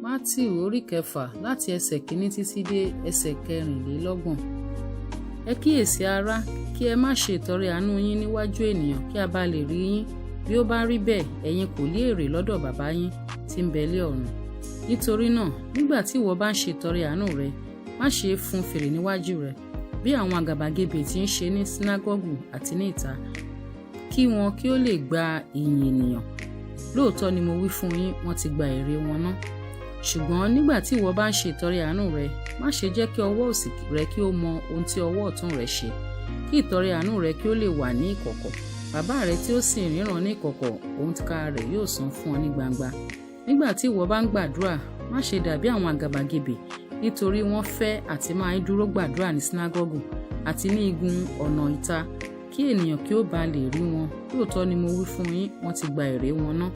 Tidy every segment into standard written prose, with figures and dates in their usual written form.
Mátíù orí 6 láti ẹsẹ̀ 1 títí dé ẹsẹ̀ 24. Ẹ kíyèsí ará, kí ẹ má ṣe ìtọrẹ àánú yín níwájú ènìyàn kí a bá lè rí yín. Bí ó bá rí bẹ́ẹ̀, ẹ̀yin kò ní èrè lọ́dọ̀ bàbá yín tí ń bẹ lé ọ̀run. Nítorí náà, nígbà tí ìwọ bá ń ṣe ìtọrẹ àánú rẹ, má ṣe fún fèrè níwájú rẹ, bí àwọn àgàbàgebè tí ń ṣe ní sínágọ́gù àti ní ìta, kí wọn kí ó lè gba ìyìn ènìyàn. Lóòótọ́ ni mo wí fún yín, wọ́n ti gba èrè wọn ná. Ṣùgbọ́n nígbà tí ìwọ bá ń ṣe ìtọrẹ àánú rẹ, má ṣe jẹ́ kí ọwọ́ òsì rẹ kí ó mọ ohun tí ọwọ́ ọ̀tún rẹ ṣe, kí ìtọrẹ àánú rẹ kí ó lè wà ní ìkọ̀kọ̀. Bàbá rẹ tí ó sì ríran ní ìkọ̀kọ̀, òun tìkára rẹ̀ yóò san fún ọ ní gbangba. Nígbà tí ìwọ bá ń gbàdúrà, má ṣe dàbí àwọn àgàbàgebè, nítorí wọ́n fẹ́ àti máa ń dúró gbàdúrà ní sínágọ́gù àti ní igun ọ̀nà ìta, kí ènìyàn kí ó bá lè rí wọn. Lóòótọ́ ni mo wí fún yín, wọ́n ti gba èrè wọn ná.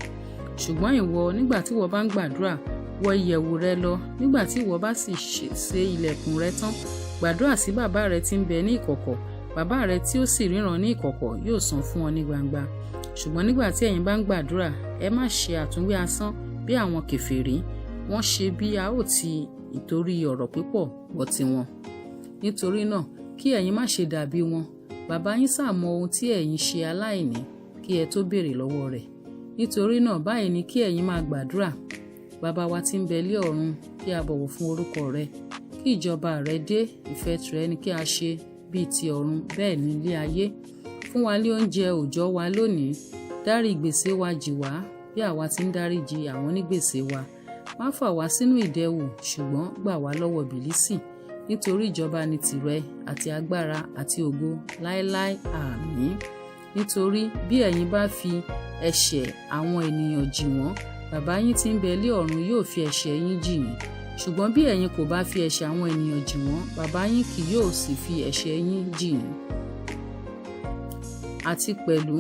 Ṣùgbọ́n ìwọ, nígbà tí ìwọ bá ń gbàdúrà, wọ ìyẹ̀wù rẹ lọ. Nígbà tí ìwọ bá sì ṣe ilẹ̀kùn rẹ tán, gbàdúrà sí bàbá rẹ tí ń bẹ ní ìkọ̀kọ̀. Bàbá rẹ tí ó sì ríran ní ìkọ̀kọ̀ yóò san fún ọ ní gbangba. Ṣùgbọ́n nígbà tí ẹ̀yin bá ń gbàdúrà, ẹ má ṣe àtúnwí asán bí àwọn kèfèrí. Wọ́n ṣe bí a ó ti ìtorí ọ̀rọ̀ pípọ̀ gbọ́ tiwọn. Nítorí náà, kí ẹ̀yin má ṣe dàbí wọn. Bàbá yín sá mọ ohun tí ẹ̀yin ṣe aláìní kí ẹ tó béèrè lọ́wọ́ rẹ̀. Nítorí náà, báyìí ni kí ẹ̀yin máa gbàdúrà. Bàbá wa tí ń bẹ lé ọ̀run, kí a bọ̀wọ̀ fún orúkọ rẹ. Kí ìjọba rẹ dé, ìfẹ́ tìrẹ ni kí a ṣe bíi ti ọ̀run bẹ́ẹ̀ ní ilé ayé. Fún wa ní oúnjẹ òòjọ́ wa lónìí. Dárí ìgbèsè wa jì wá, bí àwa ti ń dáríjì àwọn onígbèsè wa. Má fà wá sínú ìdẹwò, ṣùgbọ́n gbà wá lọ́wọ́ bìlísì. Nítorí ìjọba ni tìrẹ, àti agbára àti ògo láéláé. Àmín. Nítorí bí ẹ̀yin bá fi ẹ̀ṣẹ̀ àwọn ènìyàn jì wọ́n, bàbá yín tí ń bẹ lé ọ̀run yóò fi ẹ̀ṣẹ̀ yín jì yín. Ṣùgbọ́n bí ẹ̀yin kò bá fi ẹ̀ṣẹ̀ àwọn ènìyàn jì wọ́n, bàbá yín kì yóò sì fi ẹ̀ṣẹ̀ yín jì yín. Àti pẹ̀lú,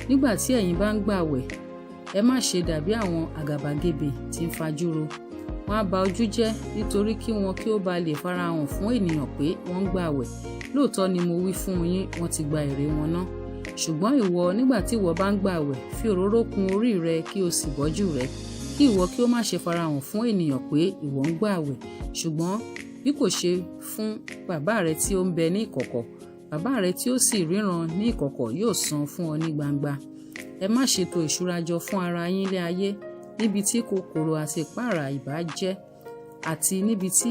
nígbà tí ẹ̀yin bá ń gbààwẹ̀, ẹ má ṣe dàbí àwọn àgàbàgebè tí ń fajúro. Wọ́n á ba ojú jẹ́, nítorí kí wọn kí ó ba lè farahàn fún ènìyàn pé wọ́n ń gbààwẹ̀. Lóòótọ́ ni mo wí fún yín, wọ́n ti gba èrè wọn ná. Ṣùgbọ́n ìwọ, nígbà tí ìwọ bá ń gbààwẹ̀, fi òróró kun orí rẹ kí o sì bọ́jú rẹ, kí ìwọ kí ó má ṣe farahàn fún ènìyàn pé ìwọ ń gbààwẹ̀, ṣùgbọ́n bí kò ṣe fún bàbá rẹ tí ó ń bẹ ní ìkọ̀kọ̀. Bàbá rẹ tí ó sì ríran ní ìkọ̀kọ̀ yóò san fún ọ ní gbangba. Ẹ má ṣe tò ìṣúra jọ fún ara yín lé ayé, níbi tí kòkòrò àti ìpáàrà ìbá jẹ́, àti níbi tí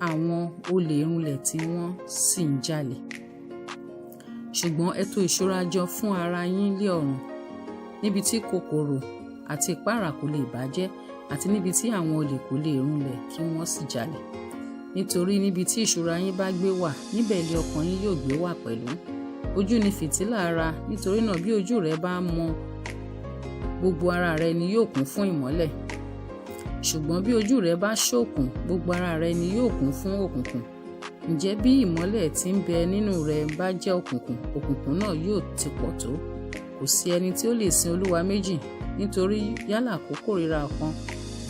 àwọn olè irunlẹ̀ tí wọ́n sì ń jalè. Ṣùgbọ́n ẹ tò ìṣúra jọ fún ara yín lé ọ̀run, níbi tí kòkòrò àti ìpáàrà kò lè bàjẹ́, àti níbi tí àwọn olè kò lè irunlẹ̀ kí wọ́n sì jalè. Nítorí níbi tí ìṣúra yín bá gbé wà, níbẹ̀ ni ọkàn yín yóò gbé wà pẹ̀lú. Ojú ni fìtílà ara. Nítorí náà, bí ojú rẹ bá mọ́, gbogbo ara rẹ ni yóò kún fún ìmọ́lẹ̀. Ṣùgbọ́n bí ojú rẹ bá ṣókùn, gbogbo ara rẹ ni yóò kún fún òkùnkùn. Ǹjẹ́ bí ìmọ́lẹ̀ tí ń bẹ nínú rẹ bá jẹ́ òkùnkùn, òkùnkùn náà yóò ti pọ̀ tó. Kò sí ẹni tí ó lè sin olúwa méjì, nítorí yálà kó kórìíra ọ̀kan,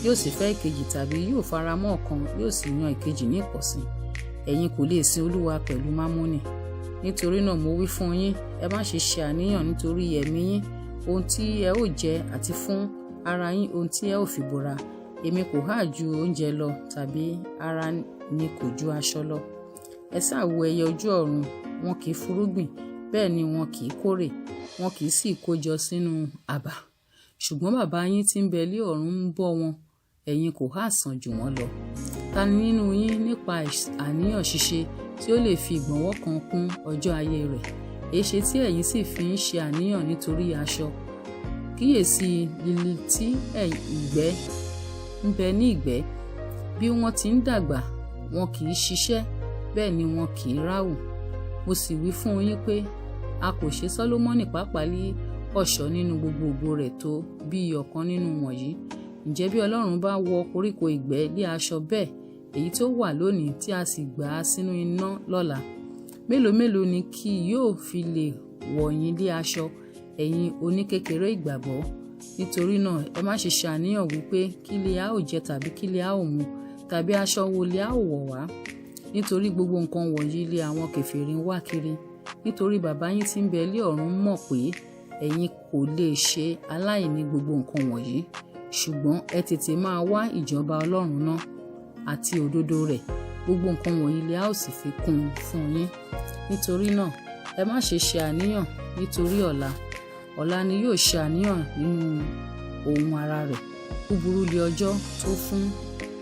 yóò sì fẹ́ ìkejì, tàbí yóò faramọ́ ọ̀kan, yóò sì yan ìkejì ní ìpọ̀sí. Ẹ̀yin kò lè sin olúwa pẹ̀lú mámónì. Nítorí náà mo wí fún yín, ẹ má ṣe ṣe àníyàn nítorí ẹ̀mí yín, ohun tí ẹ ó jẹ, àti fún ara yín ohun tí ẹ ó fi bora. Èmi kò há ju oúnjẹ lọ, tàbí ara ni kò ju aṣọ lọ. Ẹ sá wo ẹyẹ ojú ọ̀run, wọn kì í fúrúgbìn, bẹ́ẹ̀ ni wọn kì í kórè, wọn kì í sì kójọ sínú àbà. Ṣùgbọ́n bàbá yín tí ń bẹ lé ọ̀run ń bọ́ wọn. Ẹ̀yin kò há sàn jù wọ́n lọ. Ta ni nínú yín nípa àníyàn ṣíṣe tí ó lè fi ìgbọ̀nwọ́ kan kún ọjọ́ ayé rẹ̀? Èéṣe tí ẹ̀yin sì fi ń ṣe àníyàn nítorí aṣọ? Kíyèsí lílì tí ìgbẹ́ ń bẹ ní ìgbẹ́, bí wọ́n ti ń dàgbà, wọn kì í ṣiṣẹ́, bẹ́ẹ̀ ni wọn kì í ráhù. Mo sì wí fún yín pé a kò ṣe Sólómọ́nì pàápàá ní ọ̀ṣọ́ nínú gbogbo ògo rẹ̀ tó bí ọ̀kan nínú wọ̀nyí. Ǹjẹ́ bí Ọlọ́run bá wọ koríko ìgbẹ́ lé aṣọ bẹ́ẹ̀, èyí tó wà lónìí tí a sì gbà á sínú iná lọ́la, mélòó mélòó ni kì yóò fi lè wọ̀ yín lé aṣọ, ẹ̀yin oníkékeré ìgbàgbọ́? Nítorí náà, ẹ má ṣe ṣàníyàn wípé kí lè a ó jẹ, tàbí kí lè a ó mu, tàbí aṣọ wo lè a ó wọ̀ wá. Nítorí gbogbo nǹkan wọ̀nyí lé àwọn kèfèrí ń wá kiri. Nítorí bàbá yín tí ń bẹ lé ọ̀run mọ̀ pé ẹ̀yin kò lè ṣe aláìní gbogbo nǹkan wọ̀nyí. ṣùgbọ́n ẹ tètè máa wá ìjọba Ọlọ́run náà àti òdodo rẹ̀, gbogbo nǹkan wọ̀nyí lẹ a ó sì fi kún un fún yín. Nítorí náà ẹ má ṣe ṣe àníyàn nítorí ọ̀la ni yóò ṣe àníyàn nínú ohun ara rẹ̀. Búburú lé ọjọ́ tó fún